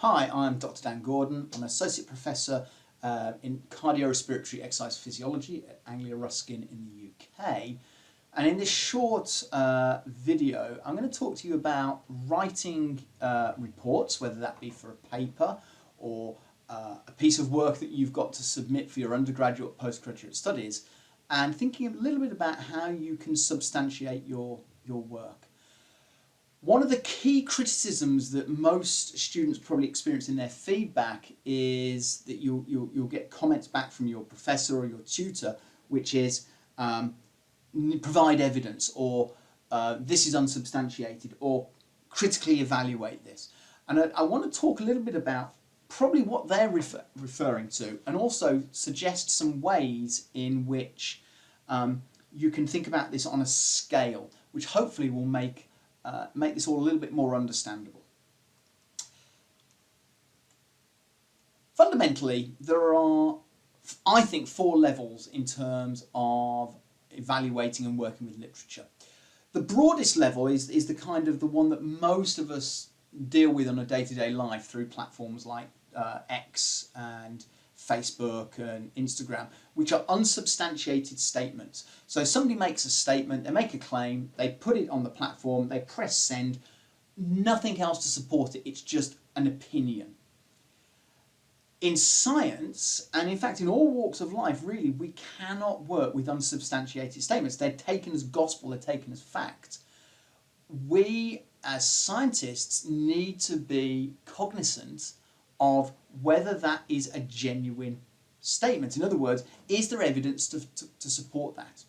Hi, I'm Dr. Dan Gordon. I'm an Associate Professor in Cardiorespiratory Exercise Physiology at Anglia Ruskin in the UK. And in this short video, I'm going to talk to you about writing reports, whether that be for a paper or a piece of work that you've got to submit for your undergraduate or postgraduate studies, and thinking a little bit about how you can substantiate your work. One of the key criticisms that most students probably experience in their feedback is that you'll get comments back from your professor or your tutor, which is provide evidence, or this is unsubstantiated, or critically evaluate this. And I want to talk a little bit about probably what they're referring to, and also suggest some ways in which you can think about this on a scale, which hopefully will make this all a little bit more understandable. Fundamentally, there are, I think, 4 levels in terms of evaluating and working with literature. The broadest level is the kind of the one that most of us deal with on a day-to-day life through platforms like X and Facebook and Instagram, which are unsubstantiated statements. So somebody makes a statement, they make a claim, they put it on the platform, they press send, nothing else to support it, it's just an opinion. In science, and in fact in all walks of life really, we cannot work with unsubstantiated statements. They're taken as gospel, they're taken as fact. We as scientists need to be cognizant of whether that is a genuine statement. In other words, is there evidence to support that?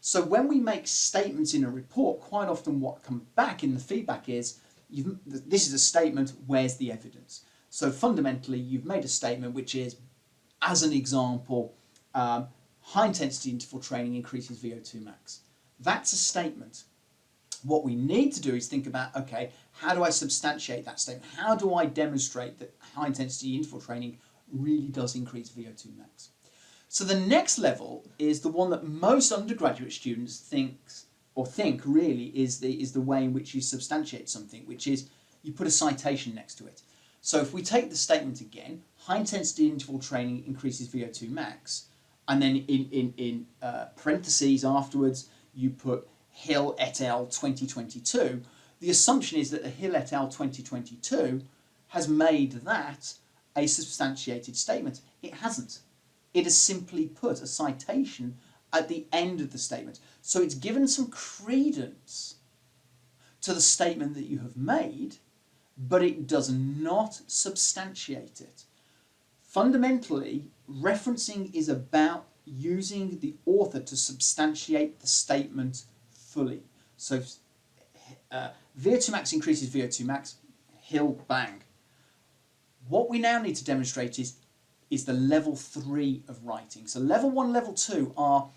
So when we make statements in a report, quite often what comes back in the feedback is, this is a statement, where's the evidence? So fundamentally, you've made a statement which is, as an example, high intensity interval training increases VO2 max. That's a statement. What we need to do is think about, okay, how do I substantiate that statement? How do I demonstrate that high intensity interval training really does increase VO2 max? So the next level is the one that most undergraduate students think really is the way in which you substantiate something, which is you put a citation next to it. So if we take the statement again, high intensity interval training increases VO2 max, and then in parentheses afterwards you put Hill et al. 2022, the assumption is that the Hill et al. 2022 has made that a substantiated statement. It hasn't. It has simply put a citation at the end of the statement. So it's given some credence to the statement that you have made, but it does not substantiate it. Fundamentally, referencing is about using the author to substantiate the statement fully. So VO2 max increases VO2 max, Hill, bang. What we now need to demonstrate is the level 3 of writing. So level 1, level 2 are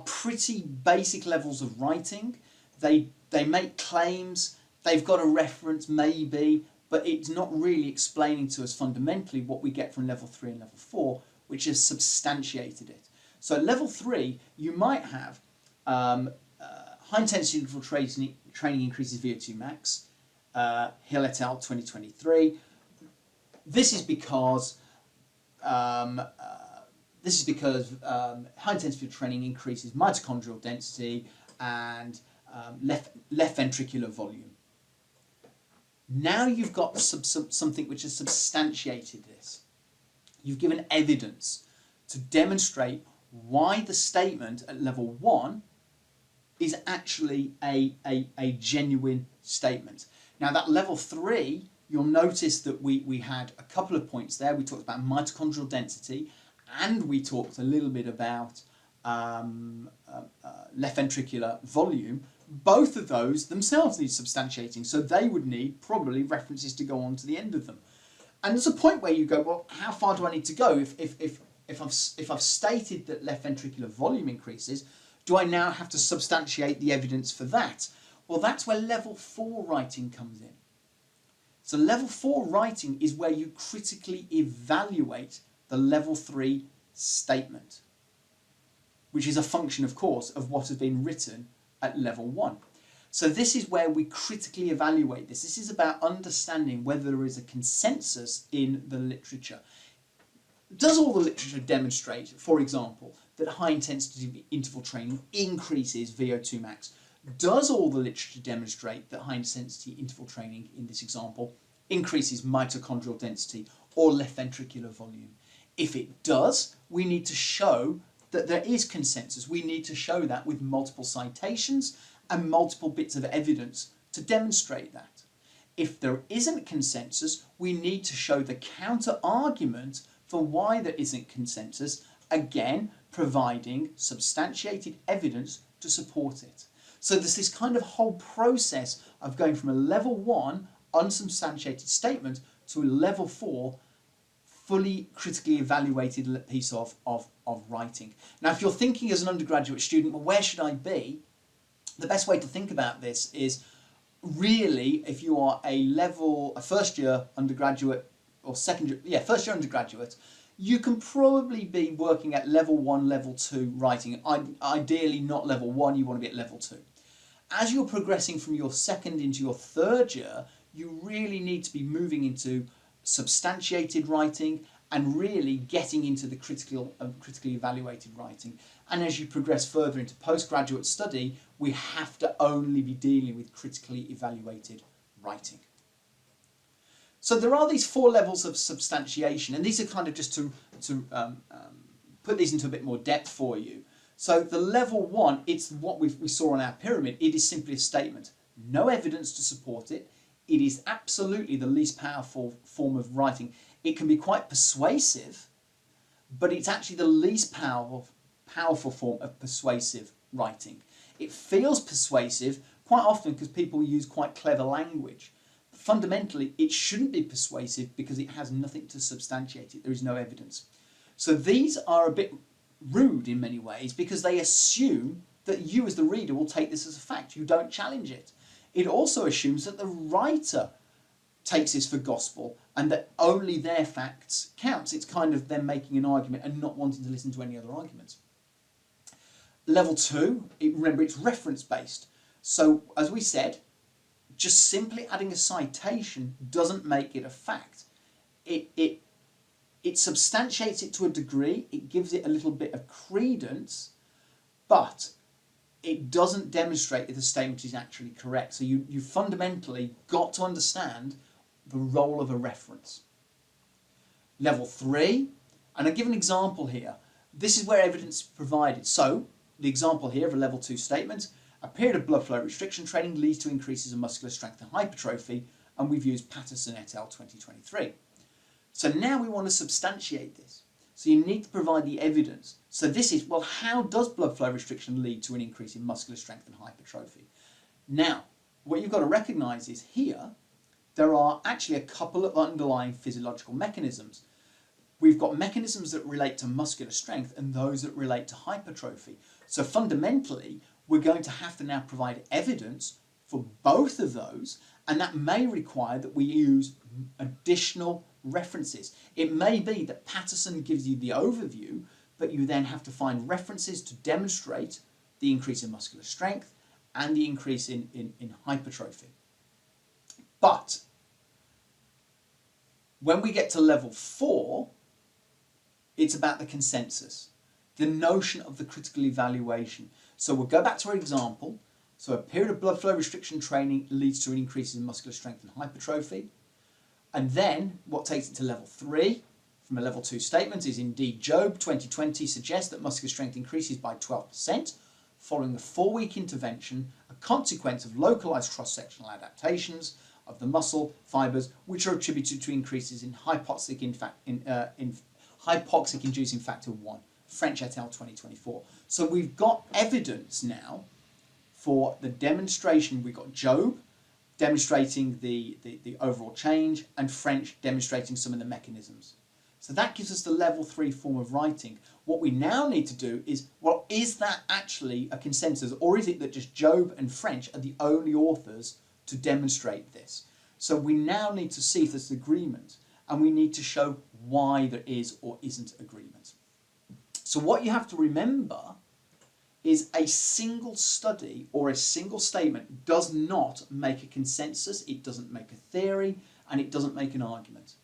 pretty basic levels of writing. They make claims, they've got a reference maybe, but it's not really explaining to us fundamentally what we get from level 3 and level 4, which has substantiated it. So at level 3, you might have high intensity interval training increases VO2 max, Hill et al. 2023. This is because high intensity training increases mitochondrial density and left ventricular volume. Now you've got something which has substantiated this. You've given evidence to demonstrate why the statement at level 1 is actually a genuine statement. Now that level 3, you'll notice that we had a couple of points there. We talked about mitochondrial density, and we talked a little bit about left ventricular volume. Both of those themselves need substantiating, so they would need probably references to go on to the end of them. And there's a point where you go, well, how far do I need to go? If I've stated that left ventricular volume increases, do I now have to substantiate the evidence for that? Well, that's where level 4 writing comes in. So level 4 writing is where you critically evaluate the level 3 statement, which is a function, of course, of what has been written at level 1. So this is where we critically evaluate this. This is about understanding whether there is a consensus in the literature. Does all the literature demonstrate, for example, that high intensity interval training increases VO2 max? Does all the literature demonstrate that high intensity interval training, in this example, increases mitochondrial density or left ventricular volume? If it does, we need to show that there is consensus. We need to show that with multiple citations and multiple bits of evidence to demonstrate that. If there isn't consensus, we need to show the counter argument for why there isn't consensus, again providing substantiated evidence to support it. So there's this kind of whole process of going from a level 1 unsubstantiated statement to a level 4 fully critically evaluated piece of writing. Now, if you're thinking as an undergraduate student, well, where should I be? The best way to think about this is really, if you are a first year undergraduate or first year undergraduate, you can probably be working at level 1, level 2 writing. Ideally not level 1, you want to be at level 2. As you're progressing from your second into your third year, you really need to be moving into substantiated writing and really getting into the critically evaluated writing. And as you progress further into postgraduate study, we have to only be dealing with critically evaluated writing. So there are these 4 levels of substantiation, and these are kind of just to put these into a bit more depth for you. So the level 1, it's what we saw on our pyramid. It is simply a statement. No evidence to support it. It is absolutely the least powerful form of writing. It can be quite persuasive, but it's actually the least powerful form of persuasive writing. It feels persuasive quite often because people use quite clever language. But fundamentally, it shouldn't be persuasive because it has nothing to substantiate it. There is no evidence. So these are a bit rude in many ways because they assume that you as the reader will take this as a fact. You don't challenge it. It also assumes that the writer takes this for gospel and that only their facts counts. It's kind of them making an argument and not wanting to listen to any other arguments. Level 2, remember, it's reference based. So as we said, just simply adding a citation doesn't make it a fact. It substantiates it to a degree, it gives it a little bit of credence, but it doesn't demonstrate that the statement is actually correct. So you fundamentally got to understand the role of a reference. Level 3, and I'll give an example here. This is where evidence is provided. So the example here of a level 2 statement, a period of blood flow restriction training leads to increases in muscular strength and hypertrophy, and we've used Patterson et al. 2023. So now we want to substantiate this. So you need to provide the evidence. So this is, well, how does blood flow restriction lead to an increase in muscular strength and hypertrophy? Now, what you've got to recognise is here, there are actually a couple of underlying physiological mechanisms. We've got mechanisms that relate to muscular strength and those that relate to hypertrophy. So fundamentally, we're going to have to now provide evidence for both of those, and that may require that we use additional references. It may be that Patterson gives you the overview, but you then have to find references to demonstrate the increase in muscular strength and the increase in hypertrophy. But when we get to level 4, it's about the consensus, the notion of the critical evaluation. So we'll go back to our example. So a period of blood flow restriction training leads to an increase in muscular strength and hypertrophy. And then what takes it to level 3 from a level 2 statement is indeed Job 2020 suggests that muscular strength increases by 12% following a 4-week intervention, a consequence of localized cross-sectional adaptations of the muscle fibers, which are attributed to increases in hypoxic-inducing factor 1, French et al. 2024. So we've got evidence now for the demonstration. We've got Job demonstrating the overall change and French demonstrating some of the mechanisms. So that gives us the level 3 form of writing. What we now need to do is, well, is that actually a consensus, or is it that just Job and French are the only authors to demonstrate this? So we now need to see if there's agreement, and we need to show why there is or isn't agreement. So what you have to remember is a single study or a single statement does not make a consensus, it doesn't make a theory, and it doesn't make an argument.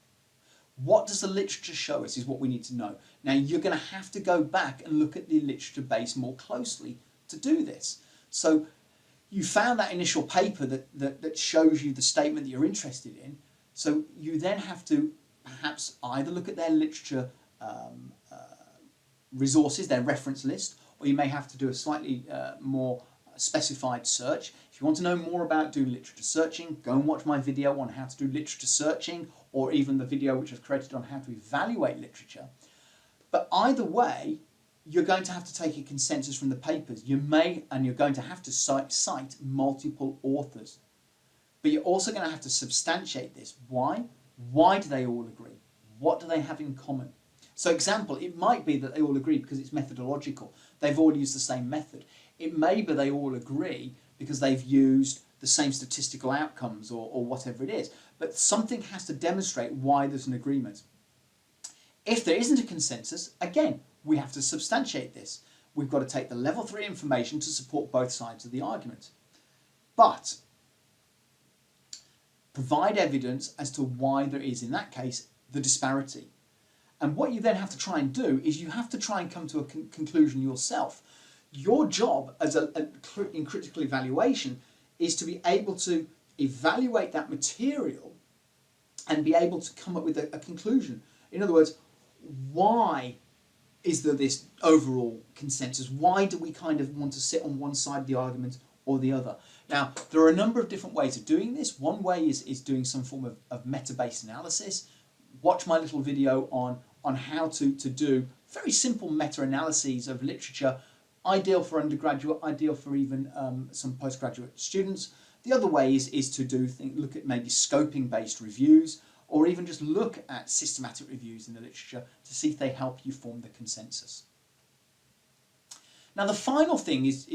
What does the literature show us is what we need to know. Now you're going to have to go back and look at the literature base more closely to do this. So you found that initial paper that shows you the statement that you're interested in. So you then have to perhaps either look at their literature resources, their reference list, or you may have to do a slightly more specified search. If you want to know more about doing literature searching, go and watch my video on how to do literature searching, or even the video which I've created on how to evaluate literature. But either way, you're going to have to take a consensus from the papers. You're going to have to cite multiple authors. But you're also going to have to substantiate this. Why? Why do they all agree? What do they have in common? So example, it might be that they all agree because it's methodological. They've all used the same method. It may be they all agree because they've used the same statistical outcomes or whatever it is. But something has to demonstrate why there's an agreement. If there isn't a consensus, again, we have to substantiate this. We've got to take the level 3 information to support both sides of the argument. But provide evidence as to why there is, in that case, the disparity. And what you then have to try and do is you have to try and come to a conclusion yourself. Your job as in critical evaluation is to be able to evaluate that material and be able to come up with a conclusion. In other words, why is there this overall consensus? Why do we kind of want to sit on one side of the argument or the other? Now, there are a number of different ways of doing this. One way is doing some form of meta-based analysis. Watch my little video on how to do very simple meta-analyses of literature, ideal for undergraduate, ideal for even some postgraduate students. The other way is to look at maybe scoping-based reviews, or even just look at systematic reviews in the literature to see if they help you form the consensus. Now the final thing is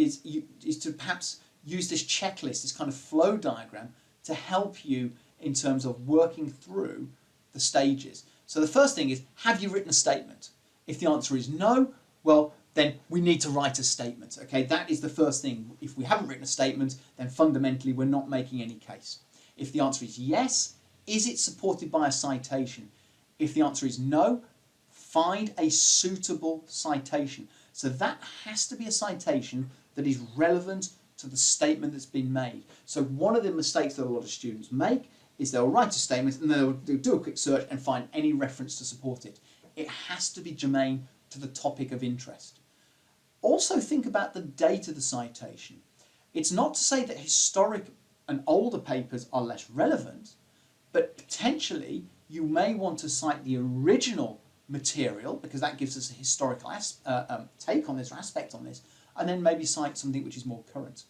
to perhaps use this checklist, this kind of flow diagram, to help you in terms of working through the stages. So the first thing is, have you written a statement? If the answer is no, well, then we need to write a statement. Okay, that is the first thing. If we haven't written a statement, then fundamentally we're not making any case. If the answer is yes, is it supported by a citation? If the answer is no, find a suitable citation. So that has to be a citation that is relevant to the statement that's been made. So one of the mistakes that a lot of students make is they'll write a statement and they'll do a quick search and find any reference to support it. It has to be germane to the topic of interest. Also think about the date of the citation. It's not to say that historic and older papers are less relevant, but potentially you may want to cite the original material because that gives us a historical take on this or aspect on this, and then maybe cite something which is more current.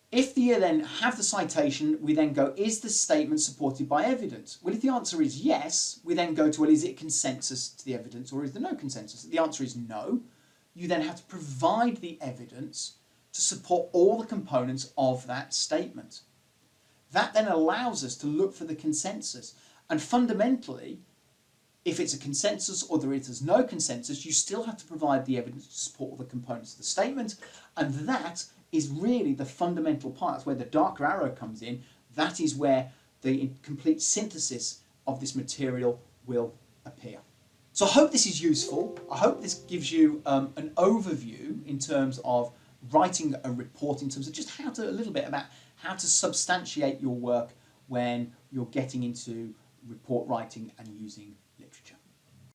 If you then have the citation, we then go, is the statement supported by evidence? Well, if the answer is yes, we then go to, well, is it consensus to the evidence or is there no consensus? If the answer is no, you then have to provide the evidence to support all the components of that statement. That then allows us to look for the consensus. And fundamentally, if it's a consensus or there is no consensus, you still have to provide the evidence to support all the components of the statement. And that is really the fundamental part. That's where the darker arrow comes in. That is where the complete synthesis of this material will appear. So I hope this is useful. I hope this gives you an overview in terms of writing a report, in terms of just a little bit about how to substantiate your work when you're getting into report writing and using